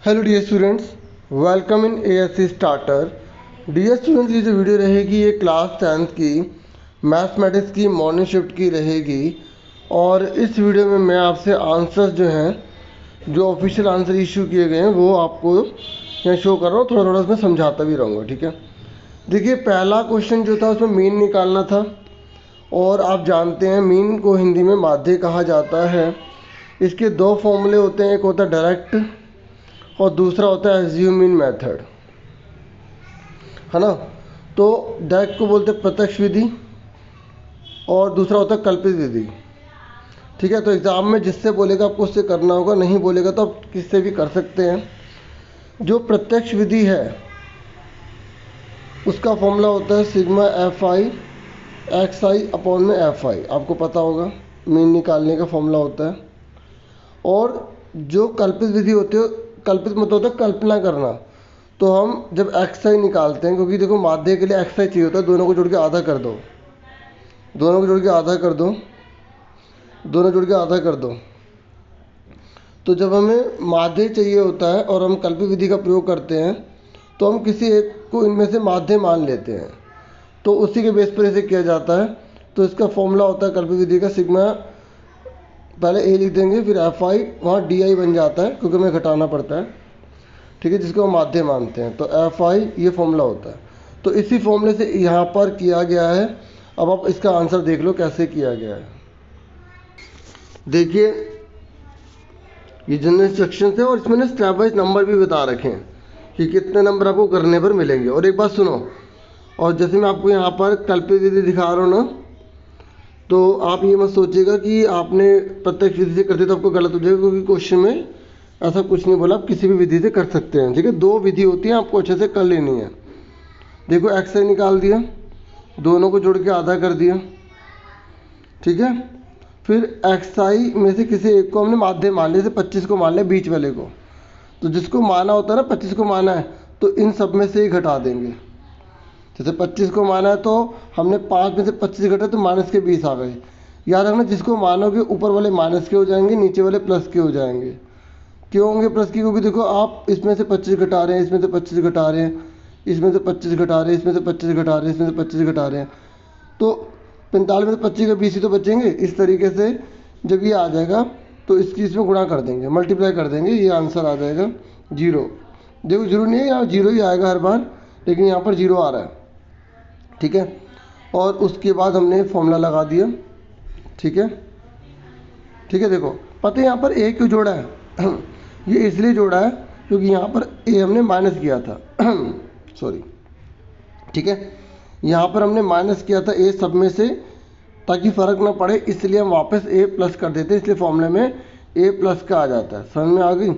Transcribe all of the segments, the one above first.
Hello dear students, welcome in ASC starter. Dear students, ये जो video रहेगी ये क्लास 10th की मैथमेटिक्स की मॉर्निंग शिफ्ट की रहेगी। और इस वीडियो में मैं आपसे आंसर्स जो हैं, जो ऑफिशियल आंसर इशू किए गए हैं, वो आपको यहाँ शो कर रहा हूँ। थोड़ा थोड़ा उसमें समझाता भी रहूँगा, ठीक है। देखिए, पहला क्वेश्चन जो था उसमें मीन निकालना था। और आप जानते हैं मीन को हिंदी में माध्य कहा जाता है। इसके दो फॉर्मूले होते हैं, एक होता है डायरेक्ट और दूसरा होता है एज्यूमिंग मेथड, है ना। तो डायरेक्ट को बोलते हैं प्रत्यक्ष विधि और दूसरा होता है कल्पित विधि, ठीक है। तो एग्ज़ाम में जिससे बोलेगा आपको उससे करना होगा, नहीं बोलेगा तो आप किससे भी कर सकते हैं। जो प्रत्यक्ष विधि है उसका फॉर्मूला होता है sigma F I x I upon में एफ आई, आपको पता होगा मीन निकालने का फॉर्मूला होता है। और जो कल्पित विधि होती है, कल्पित मतलब होता है कल्पना करना। तो हम जब एक्स आई निकालते हैं, क्योंकि देखो माध्य के लिए एक्स आई चाहिए होता है, दोनों को जोड़ के आधा कर दो, दोनों को जोड़ के आधा कर दो, दोनों जोड़ के आधा कर दो। तो जब हमें माध्य चाहिए होता है और हम कल्पित विधि का प्रयोग करते हैं तो हम किसी एक को इनमें से माध्य मान लेते हैं, तो उसी के बेस पर इसे किया जाता है। तो इसका फॉर्मूला होता है कल्पित विधि का सिग्मा, पहले ए लिख देंगे फिर एफ आई, वहाँ डी आई बन जाता है क्योंकि हमें घटाना पड़ता है, ठीक है, जिसको हम माध्य मानते हैं। तो एफ आई ये फॉर्मूला होता है। तो इसी फॉर्मूले से यहाँ पर किया गया है। अब आप इसका आंसर देख लो कैसे किया गया है। देखिए, ये जनरल इंस्ट्रक्शन है और इसमें ना स्टेप वाइज नंबर भी बता रखे हैं कि कितने नंबर आपको करने पर मिलेंगे। और एक बात सुनो, और जैसे मैं आपको यहाँ पर कल्पित विधि दिखा रहा हूँ ना, तो आप ये मत सोचिएगा कि आपने प्रत्यक्ष विधि से करते तो आपको गलत हो जाएगा, क्योंकि क्वेश्चन में ऐसा कुछ नहीं बोला, आप किसी भी विधि से कर सकते हैं, ठीक है। दो विधि होती है, आपको अच्छे से कर लेनी है। देखो एक्स आई निकाल दिया, दोनों को जोड़ के आधा कर दिया, ठीक है। फिर एक्स आई में से किसी एक को हमने माध्य मान लिया, जैसे 25 को मान लिया, बीच वाले को। तो जिसको माना होता है ना, 25 को माना है तो इन सब में से ही घटा देंगे। जैसे 25 को माना है तो हमने 5 में से 25 घटा तो माइनस के 20 आ गए। याद रखना, जिसको मानोगे ऊपर वाले माइनस के हो जाएंगे, नीचे वाले प्लस के हो जाएंगे। क्यों होंगे प्लस की? क्योंकि देखो आप इसमें से 25 घटा रहे हैं, इसमें से 25 घटा रहे हैं, इसमें से 25 घटा रहे हैं, इसमें से 25 घटा रहे हैं, इसमें से 25 घटा रहे हैं, तो 45 में से 25 का 20 ही तो बचेंगे। इस तरीके से जब ये आ जाएगा तो इसकी इसमें गुणा कर देंगे, मल्टीप्लाई कर देंगे, ये आंसर आ जाएगा 0। देखो जीरो नहीं है, यहाँ 0 ही आएगा हर बार, लेकिन यहाँ पर 0 आ रहा है, ठीक है। और उसके बाद हमने फॉर्मूला लगा दिया, ठीक है, ठीक है। देखो पता है यहाँ पर ए क्यों जोड़ा है? ये इसलिए जोड़ा है क्योंकि यहाँ पर ए हमने माइनस किया था सॉरी, ठीक है। यहाँ पर हमने माइनस किया था ए सब में से, ताकि फ़र्क ना पड़े, इसलिए हम वापस ए प्लस कर देते हैं, इसलिए फॉर्मूले में ए प्लस का आ जाता है। समझ में आ गई?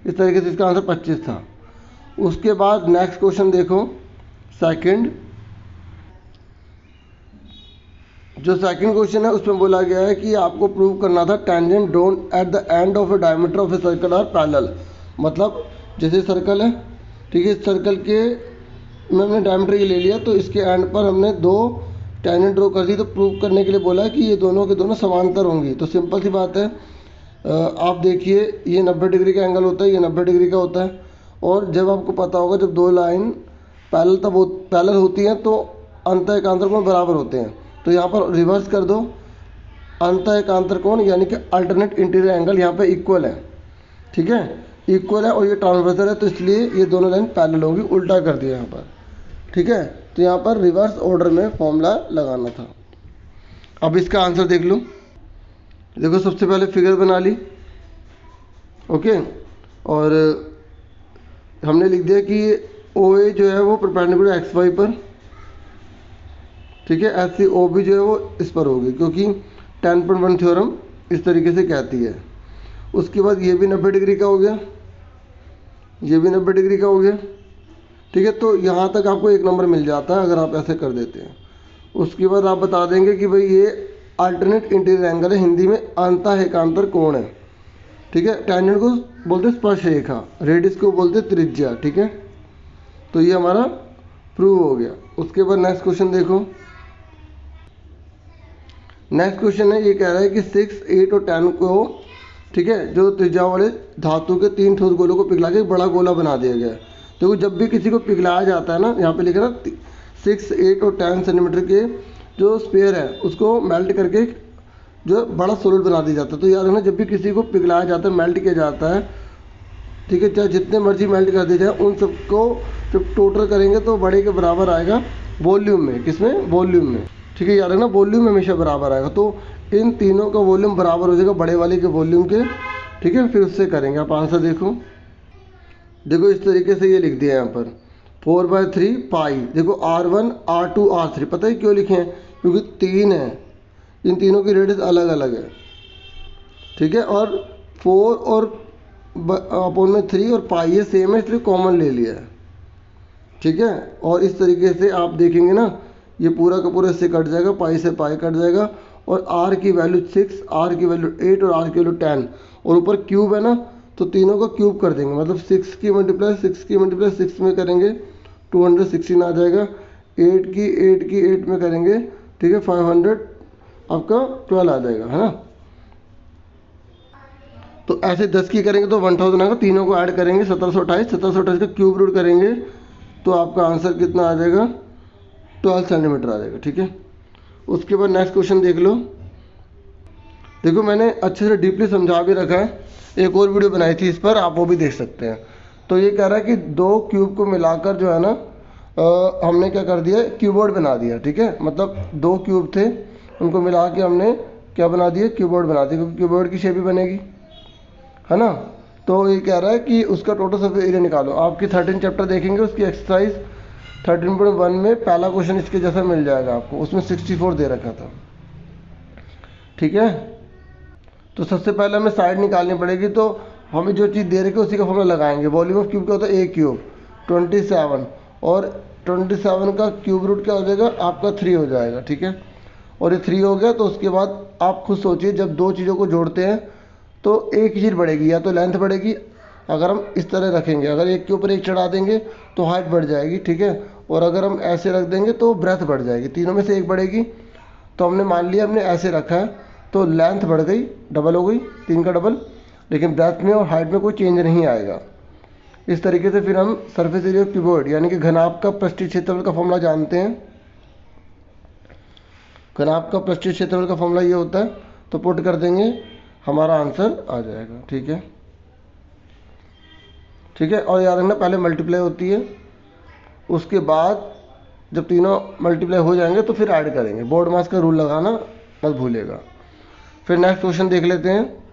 इस तरीके से इसका आंसर 25 था। उसके बाद नेक्स्ट क्वेश्चन देखो, सेकंड। जो सेकंड क्वेश्चन है उसमें बोला गया है कि आपको प्रूव करना था tangent drawn at the end of a diameter of a circle are parallel. मतलब जैसे सर्कल है, ठीक है, सर्कल के में हमने डायमीटर ये ले लिया, तो इसके एंड पर हमने दो टेंजेंट ड्रॉ कर दी। तो प्रूव करने के लिए बोला है कि ये दोनों के दोनों समांतर होंगी। तो सिंपल सी बात है, आप देखिए ये 90 डिग्री का एंगल होता है, ये 90 डिग्री का होता है। और जब आपको पता होगा जब दो लाइन पैरेलल होती हैं तो अंत एकांतर कोण बराबर होते हैं। तो यहाँ पर रिवर्स कर दो, अंत एकांतर कोण यानी कि अल्टरनेट इंटीरियर एंगल यहाँ पे इक्वल है, ठीक है, इक्वल है, और ये ट्रांसवर्सल है, तो इसलिए ये दोनों लाइन पैरेलल होंगी। उल्टा कर दिया यहाँ पर, ठीक है। तो यहाँ पर रिवर्स ऑर्डर में फॉर्मूला लगाना था। अब इसका आंसर देख लो। देखो सबसे पहले फिगर बना ली, ओके, और हमने लिख दिया कि ओ ए जो है वो परपेंडिकुलर एक्स वाई पर, ठीक है, ऐसी ओ बी जो है वो इस पर होगी, क्योंकि 10.1 थ्योरम इस तरीके से कहती है। उसके बाद ये भी 90 डिग्री का हो गया, ये भी 90 डिग्री का हो गया, ठीक है। तो यहाँ तक आपको एक नंबर मिल जाता है अगर आप ऐसे कर देते हैं। उसके बाद आप बता देंगे कि भाई ये अल्टरनेट इंटीरियर एंगल है, हिंदी में अंत एकांतर कोण है, ठीक है। टेंजेंट को बोलते स्पर्श रेखा, रेडियस को बोलते त्रिज्या, ठीक है। तो ये हमारा प्रूव हो गया। उसके बाद नेक्स्ट क्वेश्चन देखो। नेक्स्ट क्वेश्चन है, ये कह रहा है कि 6, 8 और 10 को ठीक है, जो त्रिज्या वाले धातु के 3 ठोस गोलों को पिघला के एक बड़ा गोला बना दिया गया है। देखो जब भी किसी को पिघलाया जाता है ना, यहाँ पे लिखा ना 6, 8 और 10 सेंटीमीटर के जो स्पेयर है उसको मेल्ट करके जो बड़ा सॉलिड बना दिया जाता है। तो याद रखना, जब भी किसी को पिघलाया जाता है, मेल्ट किया जाता है, ठीक है, चाहे जितने मर्जी मेल्ट कर दिया जाए, उन सबको जब टोटल करेंगे तो बड़े के बराबर आएगा वॉल्यूम में। किसमें? वॉल्यूम में। ठीक है, याद रखना वॉल्यूम हमेशा बराबर आएगा। तो इन तीनों का वॉल्यूम बराबर हो जाएगा बड़े वाले के वॉल्यूम के। ठीक है, फिर उससे करेंगे। आप आंसर देखो, देखो इस तरीके से ये लिख दिया यहाँ पर 4/3 पाई। देखो R1 R2 R3, पता है क्यों लिखे हैं? क्योंकि 3 है, इन तीनों की रेडियस अलग अलग है। ठीक है, और 4 और अपॉन में 3 और पाई ये सेम है, इसलिए कॉमन ले लिया है। ठीक है, और इस तरीके से आप देखेंगे ना, ये पूरा का पूरा इससे कट जाएगा, पाई से पाई कट जाएगा, और R की वैल्यू 6, R की वैल्यू 8 और R की वैल्यू 10, और ऊपर क्यूब है ना, तो तीनों का क्यूब कर देंगे, मतलब 6 की मल्टीप्लाई 6 में करेंगे 216 आ जाएगा। 8 की 8 में करेंगे, ठीक है, 500 आपका 12 आ जाएगा, है ना। तो ऐसे 10 की करेंगे तो 1000 आएगा, तीनों को ऐड करेंगे 1728 का क्यूब रूट करेंगे तो आपका आंसर कितना आ जाएगा? 12 सेंटीमीटर आ जाएगा। ठीक है, उसके बाद नेक्स्ट क्वेश्चन देख लो। देखो मैंने अच्छे से डीपली समझा भी रखा है, एक और वीडियो बनाई थी इस पर, आप वो भी देख सकते हैं। तो ये कह रहा है कि 2 क्यूब को मिलाकर जो है ना, हमने क्या कर दिया, क्यूबोर्ड बना दिया। ठीक है, मतलब 2 क्यूब थे, उनको मिला के हमने क्या बना दिया, क्यूबोर्ड बना दिया, क्योंकि क्यूबोर्ड की शेप भी बनेगी, है ना। तो ये कह रहा है कि उसका टोटल सरफेस एरिया निकालो। आपकी 13 चैप्टर देखेंगे, उसकी एक्सरसाइज 13.1 में पहला क्वेश्चन इसके जैसा मिल जाएगा आपको, उसमें 64 दे रखा था। ठीक है, तो सबसे पहले हमें साइड निकालनी पड़ेगी, तो हमें जो चीज़ दे रखी है उसी का फॉर्मूला लगाएंगे। वॉल्यूम ऑफ क्यूब क्या होता है? A क्यूब 27, और 27 का क्यूब रूट क्या हो जाएगा आपका? 3 हो जाएगा। ठीक है, और ये 3 हो गया, तो उसके बाद आप खुद सोचिए, जब 2 चीज़ों को जोड़ते हैं तो एक ही चीज़ बढ़ेगी, या तो लेंथ बढ़ेगी, अगर हम इस तरह रखेंगे, अगर एक के ऊपर एक चढ़ा देंगे तो हाइट बढ़ जाएगी। ठीक है, और अगर हम ऐसे रख देंगे तो ब्रेथ बढ़ जाएगी, तीनों में से एक बढ़ेगी। तो हमने मान लिया, हमने ऐसे रखा है, तो लेंथ बढ़ गई, डबल हो गई, 3 का डबल, लेकिन ब्रेथ में और हाइट में कोई चेंज नहीं आएगा। इस तरीके से फिर हम सरफेस एरिया ऑफ क्यूबॉइड यानी कि घनाभ का पृष्ठीय क्षेत्रफल का फॉर्मूला जानते हैं। घनाभ का पृष्ठीय क्षेत्रफल का फॉर्मूला ये होता है, तो पुट कर देंगे, हमारा आंसर आ जाएगा। ठीक है, ठीक है, और याद रखना पहले मल्टीप्लाई होती है, उसके बाद जब तीनों मल्टीप्लाई हो जाएंगे तो फिर ऐड करेंगे। बोर्ड मास का रूल लगाना मत भूलेगा। फिर नेक्स्ट क्वेश्चन देख लेते हैं।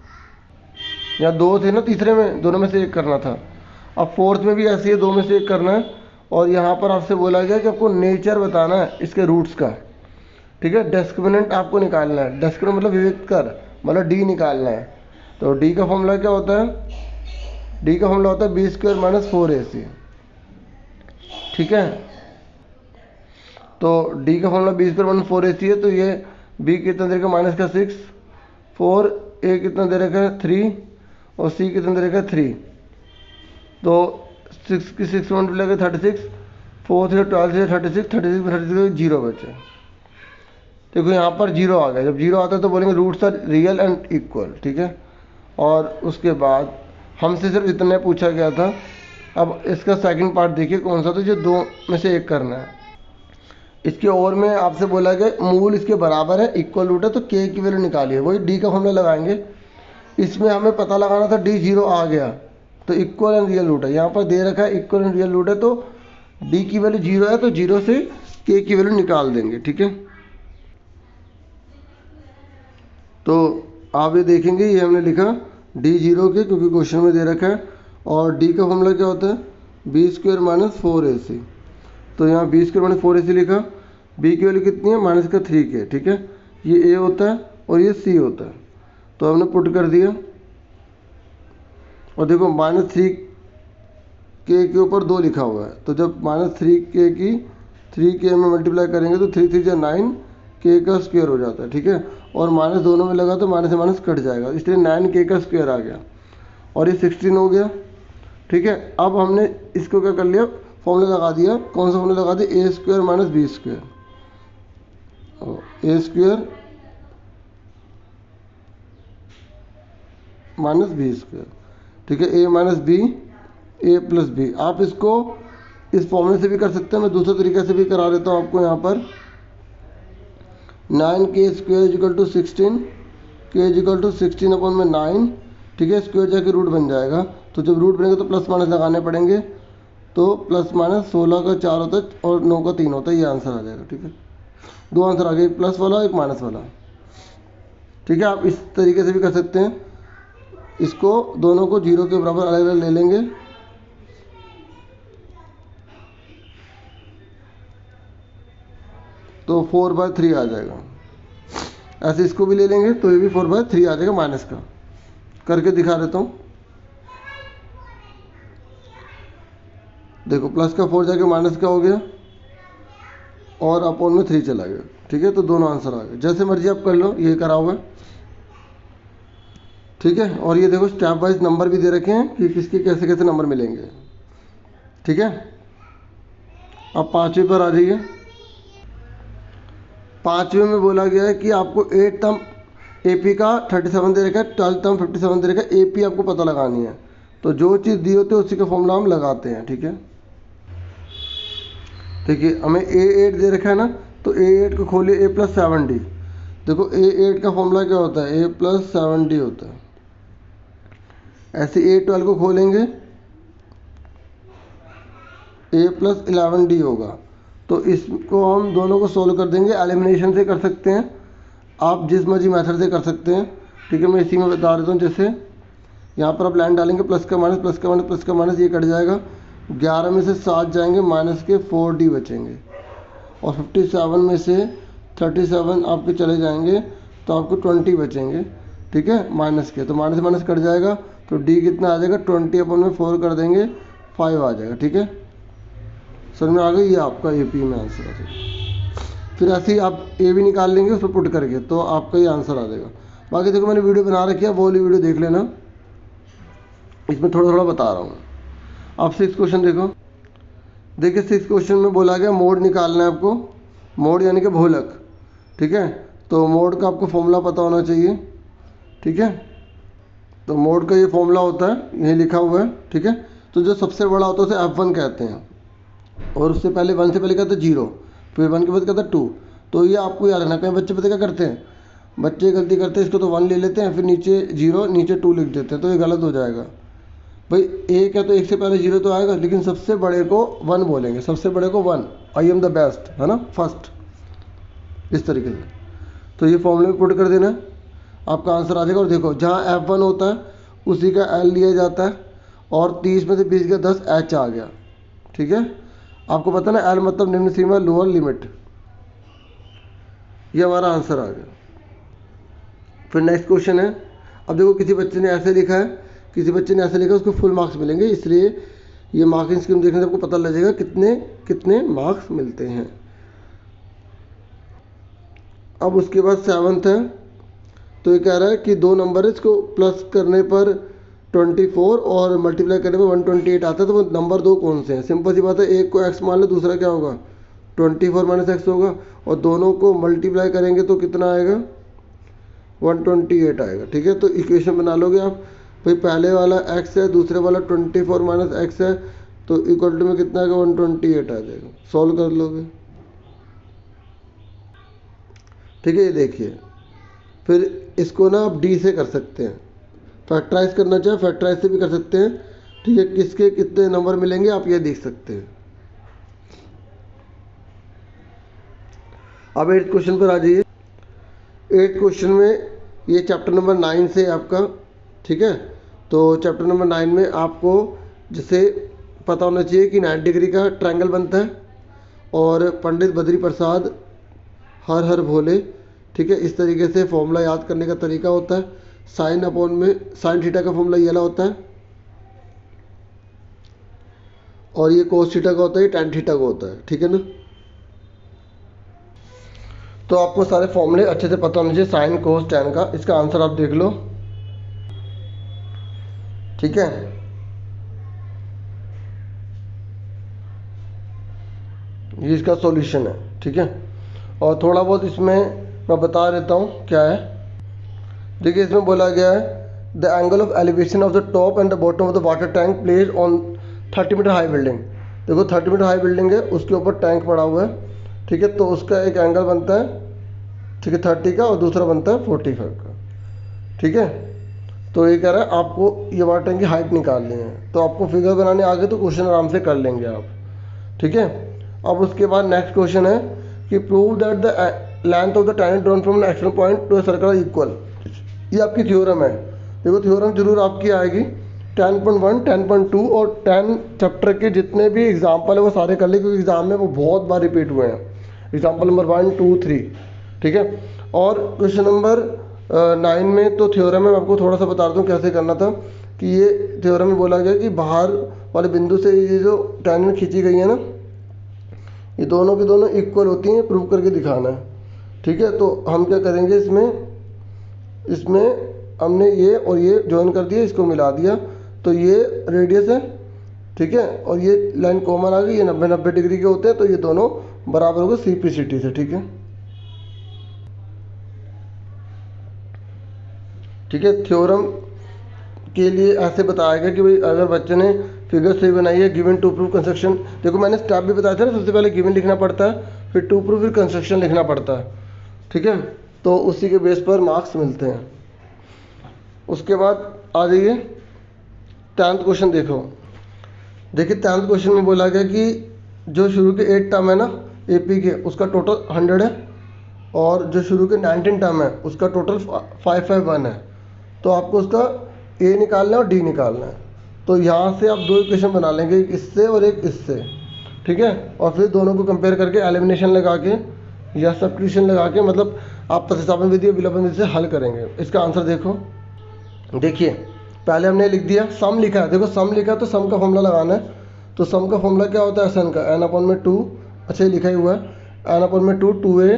यहाँ 2 थे ना, तीसरे में दोनों में से एक करना था, अब फोर्थ में भी ऐसे ही 2 में से एक करना है। और यहाँ पर आपसे बोला गया कि आपको नेचर बताना है इसके रूट्स का। ठीक है, डिस्क्रिमिनेंट आपको निकालना है, डिस्क्रिमिनेंट मतलब विविक्त कर, मतलब डी निकालना है। तो डी का फॉर्मूला क्या होता है? डी का फॉर्मूला होता है b² - 4ac। ठीक है, तो डी का फॉर्मूला b² - 4ac है, तो ये b कितना दे रखा है -6, 4 a कितना दे रखा है 3, और c कितना दे रखा है 3। तो 6 की 6 मल्टीप्लाई 36, 4 से 12 से 36, 36 में 36 जीरो बचे। देखो यहाँ पर जीरो आ गया, जब जीरो आता है तो बोलेंगे roots are real and equal. ठीक है, और उसके बाद हमसे सिर्फ इतना पूछा गया था। अब इसका सेकंड पार्ट देखिए कौन सा, तो जो 2 में से एक करना है। इसके और में आपसे बोला गया मूल इसके बराबर है, इक्वल रूट है, तो k की वैल्यू निकालिए, वही d का फॉर्मूला लगाएंगे। इसमें हमें पता लगाना था d 0 आ गया, तो इक्वल एंड रियल रूट है, यहाँ पर दे रखा है इक्वल एंड रियल रूट है, तो d की वैल्यू 0 है, तो 0 से k की वैल्यू निकाल देंगे। ठीक है, तो आप ये देखेंगे, ये हमने लिखा d 0 के, क्योंकि क्वेश्चन में दे रखा है, और d का फॉर्मूला क्या होता है? b² - 4ac। तो यहाँ b² - 4ac लिखा, b की वैल्यू कितनी है? -3k। ठीक है, ये a होता है और ये c होता है, तो हमने पुट कर दिया। और देखो -3k के ऊपर 2 लिखा हुआ है, तो जब -3k की 3k में मल्टीप्लाई करेंगे तो 3 3 9, k का स्क्वायर हो जाता है। ठीक है, और माइनस दोनों में लगा तो माइनस से माइनस कट जाएगा, इसलिए 9k का स्क्वायर आ गया, और ये 16 हो गया। ठीक है, अब हमने इसको क्या कर लिया, फॉर्मूला लगा दिया। कौन सा फॉर्मूला लगा दिया? a² - b²। a² minus B square, ठीक है, ए माइनस बी ए प्लस बी। आप इसको इस फॉर्मूले से भी कर सकते हैं, मैं दूसरे तरीके से भी करा देता हूँ आपको। यहाँ पर 9k square equal to 16, k equal to 16 upon में 9, ठीक है, स्क्वायर जाके रूट बन जाएगा। तो जब रूट बनेगा तो प्लस माइनस लगाने पड़ेंगे, तो प्लस माइनस 16 का 4 होता है और 9 का 3 होता है, ये आंसर आ जाएगा, ठीक है। दो आंसर आ गए, एक प्लस वाला एक माइनस वाला, ठीक है। आप इस तरीके से भी कर सकते हैं, इसको दोनों को 0 के बराबर अलग अलग ले लेंगे, तो 4/3 आ जाएगा। ऐसे इसको भी ले लेंगे तो ये भी 4/3 आ जाएगा माइनस का। करके दिखा देता हूँ, देखो प्लस का 4 जाके माइनस का हो गया और अपॉन में 3 चला गया, ठीक है। तो दोनों आंसर आ गए, जैसे मर्जी आप कर लो, ये करा हुआ है, ठीक है। और ये देखो स्टेप वाइज नंबर भी दे रखे हैं कि किसके कैसे कैसे नंबर मिलेंगे, ठीक है। अब 5वें पर आ जाइए। 5वें में बोला गया है कि आपको 8 टर्म एपी का 37 दे रखा है, 12 टर्म 57 दे रखा है, एपी आपको पता लगानी है। तो जो चीज़ दी होती है उसी का फॉर्मूला हम लगाते हैं, ठीक है। देखिए हमें A8 दे रखा है ना, तो A8 को खोलिए, A + 7D। देखो A8 का फॉर्मूला क्या होता है, A + 7D होता है। ऐसे A12 को खोलेंगे, A + 11D होगा। तो इसको हम दोनों को सोल्व कर देंगे, एलिमिनेशन से कर सकते हैं, आप जिस मर्जी मेथड से कर सकते हैं, ठीक है। मैं इसी में बता देता हूँ, जैसे यहाँ पर आप लाइन डालेंगे, प्लस का माइनस प्लस का माइनस प्लस का माइनस, ये कट जाएगा, 11 में से 7 जाएंगे, माइनस के 4D बचेंगे, और 57 में से 37 आपके चले जाएंगे, तो आपको 20 बचेंगे, ठीक है, माइनस के। तो माइनस माइनस कट जाएगा, तो D कितना आ जाएगा, 20/4 कर देंगे, 5 आ जाएगा, ठीक है। समझ में आ गई, ये आपका AP में आंसर आ जाएगा। फिर ऐसे ही आप A भी निकाल लेंगे उसमें पुट करके, तो आपका ये आंसर आ जाएगा। बाकी देखो मैंने वीडियो बना रखी है, वो वाली वीडियो देख लेना, इसमें थोड़ा थोड़ा बता रहा हूँ। आप 6 क्वेश्चन देखो। देखिए 6 क्वेश्चन में बोला गया मोड निकालना है आपको, मोड यानी कि भूलक, ठीक है। तो मोड का आपको फॉर्मूला पता होना चाहिए, ठीक है। तो मोड का ये फॉर्मूला होता है, यही लिखा हुआ है, ठीक है। तो जो सबसे बड़ा होता है उसे F1 कहते हैं, और उससे पहले 1 से पहले कहते हैं 0, फिर 1 के बाद कहता है 2। तो ये आपको याद रखना। कई बच्चे पता क्या करते हैं, बच्चे गलती करते हैं, इसको तो 1 ले लेते हैं, फिर नीचे 0 नीचे 2 लिख देते हैं, तो ये गलत हो जाएगा। भाई 1 है तो 1 से पहले 0 तो आएगा, लेकिन सबसे बड़े को 1 बोलेंगे, सबसे बड़े को 1, आई एम द बेस्ट, है ना, फर्स्ट, इस तरीके से। तो ये फॉर्मूले में पुट कर देना, आपका आंसर आ जाएगा। और देखो जहाँ F1 होता है उसी का L लिया जाता है, और 30 में से 20 का 10 H आ गया, ठीक है। आपको पता ना L मतलब निम्न सीमा, लोअर लिमिट, ये हमारा आंसर आ गया। फिर नेक्स्ट क्वेश्चन है। अब देखो किसी बच्चे ने ऐसे लिखा है, किसी बच्चे ने ऐसे लिखा है, उसको फुल मार्क्स मिलेंगे, इसलिए ये मार्किंग स्कीम देखने से आपको पता लग जाएगा कितने कितने मार्क्स मिलते हैं। अब उसके बाद 7th है, तो ये कह रहा है कि 2 नंबर है, इसको प्लस करने पर 24 और मल्टीप्लाई करने पर 128 आता है, तो वो नंबर 2 कौन से हैं। सिंपल सी बात है, एक को x मान लो, दूसरा क्या होगा 24 - x होगा, और दोनों को मल्टीप्लाई करेंगे तो कितना आएगा, 128 आएगा, ठीक है। तो इक्वेशन बना लोगे आप, भाई पहले वाला x है, दूसरे वाला 24 - x है, तो इक्वल टू में कितना आएगा, 128 आ जाएगा। सॉल्व कर लोगे, ठीक है। ये देखिए, फिर इसको ना आप D से कर सकते हैं, फैक्टराइज करना चाहे फैक्टराइज से भी कर सकते हैं, ठीक है। किसके कितने नंबर मिलेंगे आप ये देख सकते हैं। अब 8th क्वेश्चन पर आ जाइए। 8th क्वेश्चन में ये चैप्टर नंबर 9 से आपका, ठीक है। तो चैप्टर नंबर 9 में आपको जैसे पता होना चाहिए कि 90 डिग्री का ट्रायंगल बनता है, और पंडित बद्री प्रसाद हर हर भोले, ठीक है। इस तरीके से फॉर्मूला याद करने का तरीका होता है। साइन अपॉन में साइन थीटा का फॉर्मूला ये वाला होता है, और ये कोस थीटा का होता है, ये टैन थीटा का होता है, ठीक है ना। तो आपको सारे फॉर्मूले अच्छे से पता होना चाहिए, साइन कोस टैन का। इसका आंसर आप देख लो, ठीक है। ये इसका सॉल्यूशन है, ठीक है। और थोड़ा बहुत इसमें मैं बता देता हूँ क्या है। देखिए इसमें बोला गया है the angle of elevation of the top and the bottom of the water tank place on 30 metre high building. देखो 30 मीटर हाई बिल्डिंग है, उसके ऊपर टैंक पड़ा हुआ है, ठीक है, तो उसका एक एंगल बनता है, ठीक है, 30 का, और दूसरा बनता है 45 का, ठीक है। तो ये कह रहा है आपको ये वाटर टैंक की हाइट निकालनी है, तो आपको फिगर बनाने आ गए तो क्वेश्चन आराम से कर लेंगे आप, ठीक है। अब उसके बाद नेक्स्ट क्वेश्चन है कि prove that the length of the tank drawn from an action point two a circle equal. ये आपकी थ्योरम है, देखो थ्योरम जरूर आपकी आएगी 10.1, 10.2 और 10 चैप्टर के जितने भी एग्जाम्पल है वो सारे कर ले, क्योंकि एग्जाम में वो बहुत बार रिपीट हुए हैं, एग्जाम्पल नंबर 1, 2, 3, ठीक है। और क्वेश्चन नंबर 9 में तो थ्योरम में मैं आपको थोड़ा सा बता दूँ कैसे करना था, कि ये थ्योरम में बोला गया कि बाहर वाले बिंदु से ये जो टैंजेंट खींची गई है ना, ये दोनों की दोनों इक्वल होती हैं, प्रूव करके दिखाना है, ठीक है। तो हम क्या करेंगे, इसमें हमने ये और ये ज्वाइन कर दिया, इसको मिला दिया, तो ये रेडियस है, ठीक है, और ये लाइन कॉमन आ गई, ये 90-90 डिग्री के होते हैं, तो ये दोनों बराबर हो गए CP/CT से, ठीक है, ठीक है। थ्योरम के लिए ऐसे बताया गया कि भाई अगर बच्चे ने फिगर सही बनाई है, गिवन टू प्रूव कंस्ट्रक्शन, देखो मैंने स्टेप भी बताया था ना, सबसे पहले गिवन लिखना पड़ता है, फिर टू प्रूव, फिर कंस्ट्रक्शन लिखना पड़ता है, ठीक है, तो उसी के बेस पर मार्क्स मिलते हैं। उसके बाद आ जाइए 10th क्वेश्चन, देखिए 10th क्वेश्चन में बोला गया कि जो शुरू के 8 टर्म है ना AP के, उसका टोटल 100 है, और जो शुरू के 19 टर्म है उसका टोटल 551 है, तो आपको उसका A निकालना है और D निकालना है। तो यहाँ से आप दो इक्वेशन बना लेंगे, एक इससे और एक इससे, ठीक है, और फिर दोनों को कंपेयर करके एलिमिनेशन लगा के या सब्स्टिट्यूशन लगा के, मतलब आप प्रतिस्थापन विधि या विलोपन विधि से हल करेंगे। इसका आंसर देखो, देखिए पहले हमने लिख दिया, सम लिखा है, देखो सम लिखा है तो सम का फॉर्मूला लगाना है, तो सम का फॉर्मूला क्या होता है, SN का n/2, अच्छा लिखा ही हुआ है, n/2 2a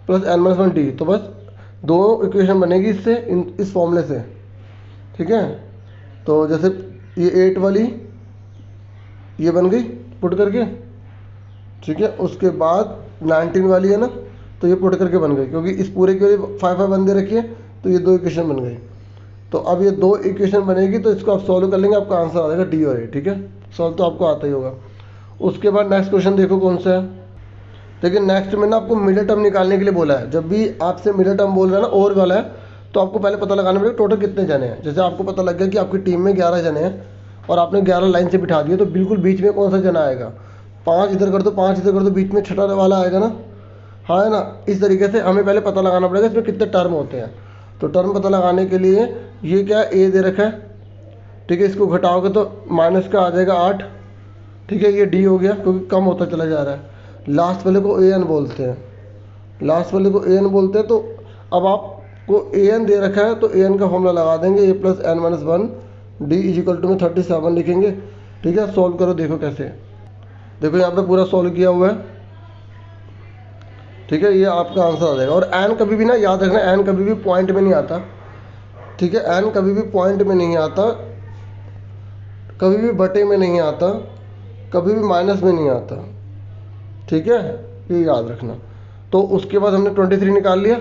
+ n-1d, तो बस दो इक्वेशन बनेगी इससे, इस फॉर्मूले से, ठीक है। तो जैसे ये 8 वाली ये बन गई पुट करके, ठीक है, उसके बाद 19 वाली है ना, तो ये पुट करके बन गई, क्योंकि इस पूरे के लिए 5 दे रखी है, तो ये दो इक्वेशन बन गई। तो अब ये दो इक्वेशन बनेगी, तो इसको आप सॉल्व कर लेंगे, आपका आंसर आ जाएगा D और A, ठीक है, सॉल्व तो आपको आता ही होगा। उसके बाद नेक्स्ट क्वेश्चन देखो कौन सा है, देखिए नेक्स्ट में ना आपको मिडिल टर्म निकालने के लिए बोला है। जब भी आपसे मिडिल टर्म बोल रहा है ना, और वाला है, तो आपको पहले पता लगाना पड़ेगा टोटल कितने जने हैं। जैसे आपको पता लग गया कि आपकी टीम में 11 जने हैं और आपने 11 लाइन से बिठा दिए, तो बिल्कुल बीच में कौन सा जना आएगा, 5 इधर कर दो, 5 इधर कर दो, बीच में छठा वाला आएगा ना, हाँ है ना। इस तरीके से हमें पहले पता लगाना पड़ेगा इसमें कितने टर्म होते हैं। तो टर्म पता लगाने के लिए ये क्या A दे रखा है, ठीक है, इसको घटाओगे तो माइनस का आ जाएगा 8, ठीक है, ये D हो गया क्योंकि कम होता चला जा रहा है। लास्ट वाले को AN बोलते हैं, लास्ट वाले को AN बोलते हैं। तो अब आपको AN दे रखा है, तो AN का फॉर्मूला लगा देंगे, A + n-1 D = में 37 लिखेंगे, ठीक है। सॉल्व करो, देखो कैसे, देखो यहाँ पे पूरा सॉल्व किया हुआ है, ठीक है, ये आपका आंसर आ जाएगा। और n कभी भी ना याद रखना, n कभी भी पॉइंट में नहीं आता, ठीक है, n कभी भी पॉइंट में नहीं आता, कभी भी बटे में नहीं आता, कभी भी माइनस में नहीं आता, ठीक है, ये याद रखना। तो उसके बाद हमने 23 निकाल लिया।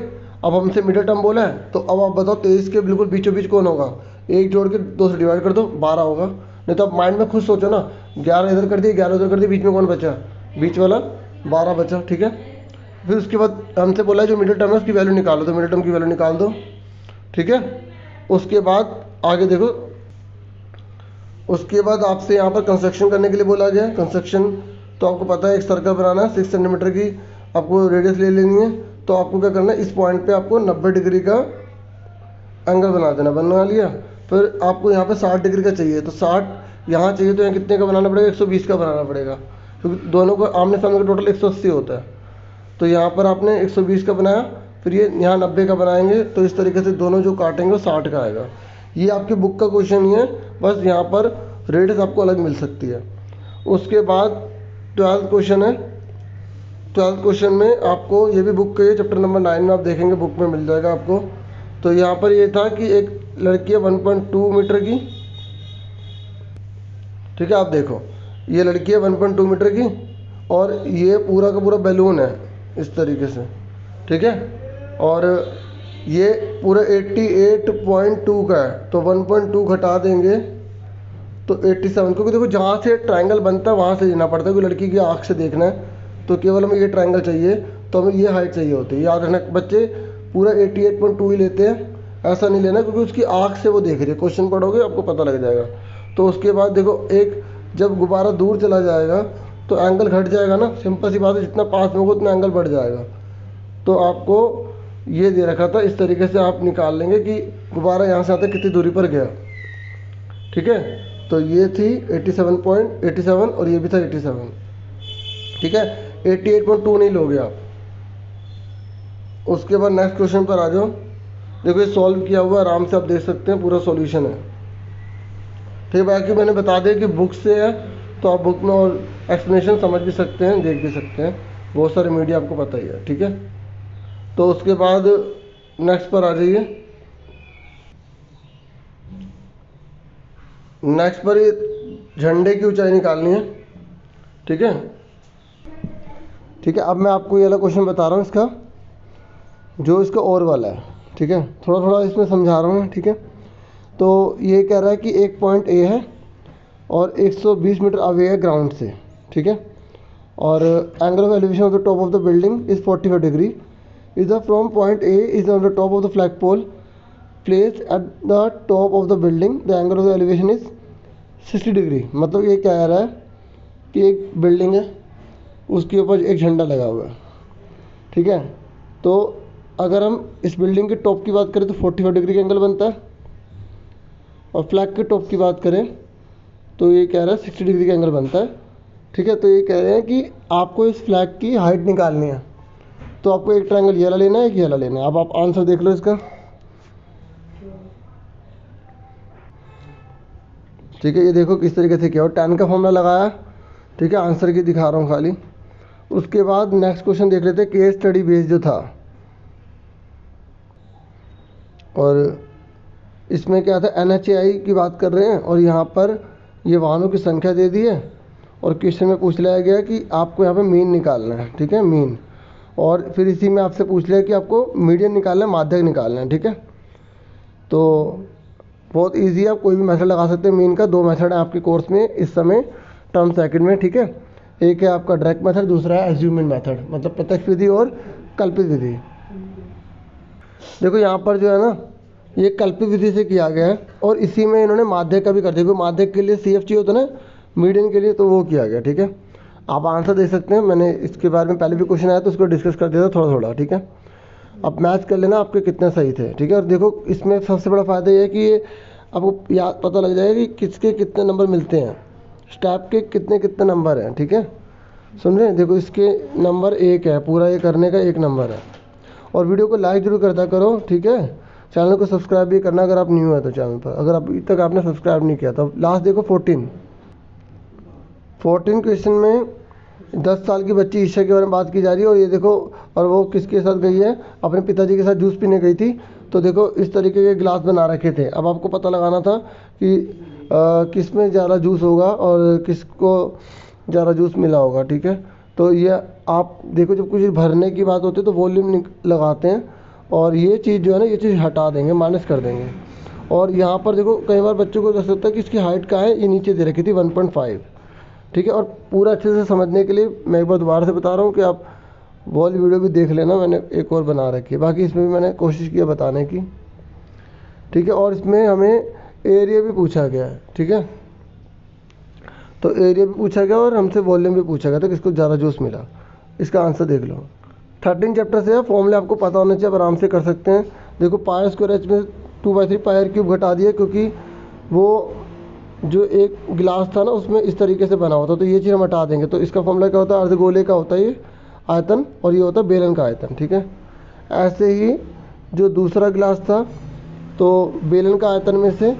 अब हमसे मिडिल टर्म बोला है, तो अब आप बताओ 23 के बिल्कुल बीचों बीच कौन होगा, एक जोड़ के 2 से डिवाइड कर दो, 12 होगा। नहीं तो आप माइंड में खुद सोचो ना, 11 इधर कर दिए, 11 उधर कर दिए, बीच में कौन बचा, बीच वाला 12 बचा, ठीक है। फिर उसके बाद हमसे बोला है जो मिडिल टर्म है उसकी वैल्यू निकालो, तो मिडिल टर्म की वैल्यू निकाल दो, ठीक है। उसके बाद आगे देखो, उसके बाद आपसे यहाँ पर कंस्ट्रक्शन करने के लिए बोला गया है। कंस्ट्रक्शन तो आपको पता है, एक सर्कल बनाना है, 6 सेंटीमीटर की आपको रेडियस ले लेनी है। तो आपको क्या करना है, इस पॉइंट पे आपको 90 डिग्री का एंगल बना देना, बना लिया। फिर आपको यहाँ पे 60 डिग्री का चाहिए, तो 60 यहाँ चाहिए, तो यहाँ कितने का बनाना पड़ेगा, 120 का बनाना पड़ेगा, क्योंकि दोनों को आमने सामने का टोटल 180 होता है। तो यहाँ पर आपने 120 का बनाया, फिर ये यहाँ 90 का बनाएंगे, तो इस तरीके से दोनों जो काटेंगे वो 60 का आएगा। ये आपकी बुक का क्वेश्चन ही है, बस यहाँ पर रेडियस आपको अलग मिल सकती है। उसके बाद 12th क्वेश्चन है। 12th क्वेश्चन में आपको ये भी बुक का, ये चैप्टर नंबर 9 में आप देखेंगे, बुक में मिल जाएगा आपको। तो यहाँ पर ये था कि एक लड़की है 1.2 मीटर की, ठीक है, आप देखो ये लड़की है 1.2 मीटर की, और ये पूरा का पूरा बैलून है इस तरीके से, ठीक है। और ये पूरा 88.2 का है, तो 1.2 घटा देंगे तो 87, क्योंकि देखो जहाँ से ट्रायंगल बनता है वहाँ से लेना पड़ता है, कोई लड़की की आँख से देखना है तो केवल हमें ये ट्रायंगल चाहिए, तो हमें ये हाइट चाहिए होती है। याद रखना बच्चे, पूरा 88.2 ही लेते हैं, ऐसा नहीं लेना, क्योंकि उसकी आँख से वो देख रही है। क्वेश्चन पढ़ोगे आपको पता लग जाएगा। तो उसके बाद देखो, एक जब गुब्बारा दूर चला जाएगा तो एंगल घट जाएगा ना, सिंपल सी बात है, जितना पास में होगा उतना एंगल बढ़ जाएगा। तो आपको ये दे रखा था, इस तरीके से आप निकाल लेंगे कि गुब्बारा यहाँ से आता कितनी दूरी पर गया। ठीक है, तो ये थी 87 और ये भी था 87। ठीक है, 88.2 नहीं लोगे आप। उसके बाद नेक्स्ट क्वेश्चन पर आ जाओ। देखो ये सॉल्व किया हुआ, आराम से आप देख सकते हैं, पूरा सॉल्यूशन है। ठीक है, बाकी मैंने बता दिया कि बुक से है, तो आप बुक में और एक्सप्लेनेशन समझ भी सकते हैं, देख भी सकते हैं, बहुत सारे मीडिया आपको पता ही है। ठीक है, तो उसके बाद नेक्स्ट पर आ जाइए। नेक्स्ट पर ये झंडे की ऊंचाई निकालनी है। ठीक है, ठीक है, अब मैं आपको ये वाला क्वेश्चन बता रहा हूँ, इसका जो इसका और वाला है। ठीक है, थोड़ा थोड़ा इसमें समझा रहा हूँ। ठीक है, तो ये कह रहा है कि एक पॉइंट ए है और 120 मीटर अवे है ग्राउंड से। ठीक है, और angle of elevation of the top of the building is 45 degree, is the from point A is on the top of the flag pole place at the top of the building, the angle of the elevation is 60 degree. मतलब ये कह रहा है कि एक building है, उसके ऊपर एक झंडा लगा हुआ है। ठीक है, तो अगर हम इस बिल्डिंग के टॉप की बात करें तो 45 डिग्री का एंगल बनता है, और फ्लैग के टॉप की बात करें तो ये कह रहा है 60 डिग्री का एंगल बनता है। ठीक है, तो ये कह रहे हैं कि आपको इस फ्लैग की हाइट निकालनी है, तो आपको एक ट्रायंगल ये वाला लेना है, एक ये वाला लेना है। अब आप आंसर देख लो इसका। ठीक है, ये देखो किस तरीके से किया, और tan का फॉर्मूला लगाया। ठीक है, आंसर की दिखा रहा हूँ खाली। उसके बाद नेक्स्ट क्वेश्चन देख लेते हैं, केस स्टडी बेस जो था, और इसमें क्या था, NHAI की बात कर रहे हैं, और यहाँ पर ये वाहनों की संख्या दे दी है, और क्वेश्चन में पूछ लिया गया कि आपको यहाँ पे मीन निकालना है। ठीक है, मीन, और फिर इसी में आपसे पूछ लिया कि आपको मीडियन निकालना है, माध्यक निकालना है। ठीक है, तो बहुत इजी है, आप कोई भी मेथड लगा सकते हैं। मीन का 2 मेथड है आपके कोर्स में इस समय टर्म सेकंड में। ठीक है, एक है आपका डायरेक्ट मेथड, दूसरा है एज्यूमेंट मेथड, मतलब प्रत्यक्ष विधि और कल्पित विधि। देखो यहाँ पर जो है ना, ये कल्पित विधि से किया गया है, और इसी में इन्होंने माध्यक का भी कर दिया, क्योंकि माध्यक के लिए CF चाहिए होता है ना, मीडियन के लिए, तो वो किया गया। ठीक है, आप आंसर दे सकते हैं, मैंने इसके बारे में पहले भी क्वेश्चन आया तो उसको डिस्कस कर दिया था थोड़ा थोड़ा। ठीक है, अब मैच कर लेना आपके कितने सही थे। ठीक है, और देखो इसमें सबसे बड़ा फ़ायदा ये है कि ये आपको याद पता लग जाएगा कि किसके कितने नंबर मिलते हैं, स्टेप के कितने कितने नंबर हैं। ठीक है, सुन रहे हैं, देखो इसके नंबर 1 है, पूरा ये करने का 1 नंबर है। और वीडियो को लाइक जरूर करता करो। ठीक है, चैनल को सब्सक्राइब भी करना अगर आप न्यू है तो चैनल पर, अगर अभी तक आपने सब्सक्राइब नहीं किया तो। लास्ट देखो 14 क्वेश्चन में 10 साल की बच्ची ईशा के बारे में बात की जा रही है, और ये देखो, और वो किसके साथ गई है, अपने पिताजी के साथ जूस पीने गई थी। तो देखो इस तरीके के गिलास बना रखे थे। अब आपको पता लगाना था कि किस में ज़्यादा जूस होगा और किसको ज़्यादा जूस मिला होगा। ठीक है, तो ये आप देखो, जब कुछ भरने की बात होती है तो वॉल्यूम लगाते हैं, और ये चीज़ जो है ना, ये चीज़ हटा देंगे, माइनस कर देंगे। और यहाँ पर देखो कई बार बच्चों को लग सकता है कि इसकी हाइट कहाँ है, ये नीचे दे रखी थी 1.5। ठीक है, और पूरा अच्छे से समझने के लिए मैं एक बार दोबारा से बता रहा हूँ कि आप वो वाली वीडियो भी देख लेना, मैंने एक और बना रखी है, बाकी इसमें भी मैंने कोशिश की बताने की। ठीक है, और इसमें हमें एरिया भी पूछा गया है। ठीक है, तो एरिया भी पूछा गया और हमसे वॉल्यूम भी पूछा गया था, किसको ज़्यादा जूस मिला। इसका आंसर देख लो, 13 चैप्टर से है, फॉर्मूले आपको पता होना चाहिए, आप आराम से कर सकते हैं। देखो पाई स्क्वायर एच में 2/3 पाई आर क्यूब घटा दिया, क्योंकि वो जो एक गिलास था ना उसमें इस तरीके से बना होता, तो ये चीज़ हम हटा देंगे। तो इसका फॉर्मूला क्या होता है, अर्धगोले का होता है ये आयतन, और ये होता है बेलन का आयतन। ठीक है, ऐसे ही जो दूसरा गिलास था, तो बेलन का आयतन में से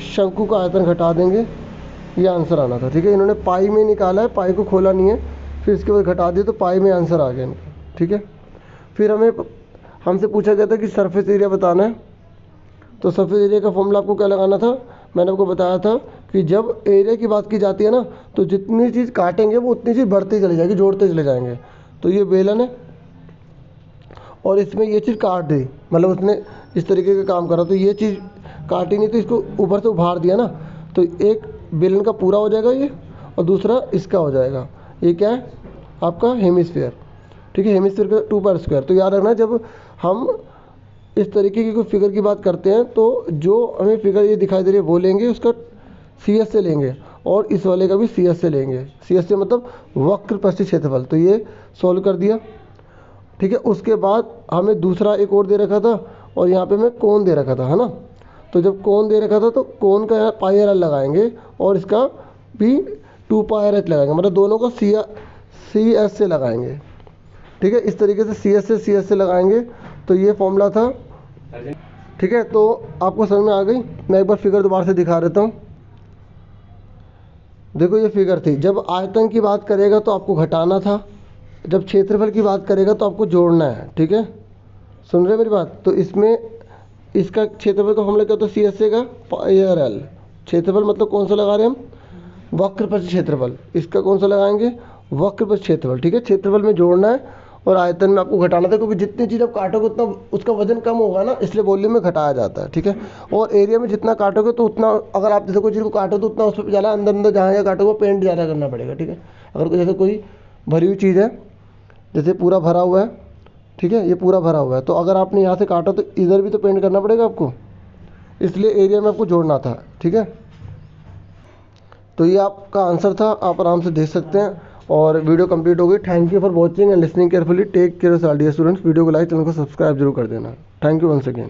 शंकु का आयतन घटा देंगे, ये आंसर आना था। ठीक है, इन्होंने पाई में निकाला है, पाई को खोला नहीं है, फिर इसके बाद घटा दिया तो पाई में आंसर आ गया इनका। ठीक है, फिर हमसे पूछा गया था कि सरफेस एरिया बताना है, तो सरफेस एरिया का फॉर्मूला आपको क्या लगाना था, मैंने आपको बताया था कि जब एरिया की बात की जाती है ना, तो जितनी चीज़ काटेंगे वो उतनी चीज़ बढ़ती चली जाएगी, जोड़ते चले जाएंगे। तो ये बेलन है, और इसमें ये चीज़ काट दी, मतलब उसने इस तरीके का काम करा, तो ये चीज़ काटी नहीं तो इसको ऊपर से उभार दिया ना, तो एक बेलन का पूरा हो जाएगा ये, और दूसरा इसका हो जाएगा। ये क्या है आपका हेमिस्फीयर, ठीक है, हेमिस्फीयर का 2 पाई स्क्वायर। तो याद रखना जब हम इस तरीके की कोई फिगर की बात करते हैं तो जो हमें फिगर ये दिखाई दे रही है वो लेंगे, उसका CS से लेंगे, और इस वाले का भी CS से लेंगे। CS से मतलब वक्र पृष्ठ क्षेत्रफल। तो ये सॉल्व कर दिया, ठीक है। उसके बाद हमें दूसरा एक और दे रखा था, और यहाँ पे मैं कोण दे रखा था, है ना। तो जब कोण दे रखा था तो कोण का यहाँ पाई आर एल लगाएंगे, और इसका भी 2 पाई आर एच लगाएंगे, मतलब दोनों को CS से लगाएंगे, ठीक है। इस तरीके से CS से लगाएंगे। तो ये फॉर्मूला था, ठीक है। तो आपको समझ में आ गई। मैं एक बार फिगर दोबारा से दिखा देता हूँ। देखो ये फिगर थी, जब आयतन की बात करेगा तो आपको घटाना था, जब क्षेत्रफल की बात करेगा तो आपको जोड़ना है, ठीक है। सुन रहे मेरी बात। तो इसमें इसका क्षेत्रफल का फॉर्मूला क्या होता है, CS का पाई आर एल। क्षेत्रफल मतलब कौन सा लगा रहे हैं हम, वक्र पृष्ठ क्षेत्रफल। इसका कौन सा लगाएंगे, वक्र पृष्ठ क्षेत्रफल, ठीक है। क्षेत्रफल में जोड़ना है और आयतन में आपको घटाना था, क्योंकि जितनी चीज़ आप काटोगे उतना उसका वजन कम होगा ना, इसलिए वॉल्यूम में घटाया जाता है, ठीक है। और एरिया में जितना काटोगे तो उतना, अगर आप जैसे कोई चीज़ को काटो तो उतना उस पर ज़्यादा अंदर जहाँ जहाँ काटोगे पेंट ज़्यादा करना पड़ेगा, ठीक है। अगर जैसे कोई भरी हुई चीज़ है, जैसे पूरा भरा हुआ है, ठीक है, ये पूरा भरा हुआ है, तो अगर आपने यहाँ से काटा तो इधर भी तो पेंट करना पड़ेगा आपको, इसलिए एरिया में आपको जोड़ना था, ठीक है। तो ये आपका आंसर था, आप आराम से देख सकते हैं। और वीडियो कंप्लीट हो गई। Thank you for watching and listening carefully. Take care of dear students. Video को लाइक, चैनल को सब्सक्राइब जरूर कर देना। Thank you once again.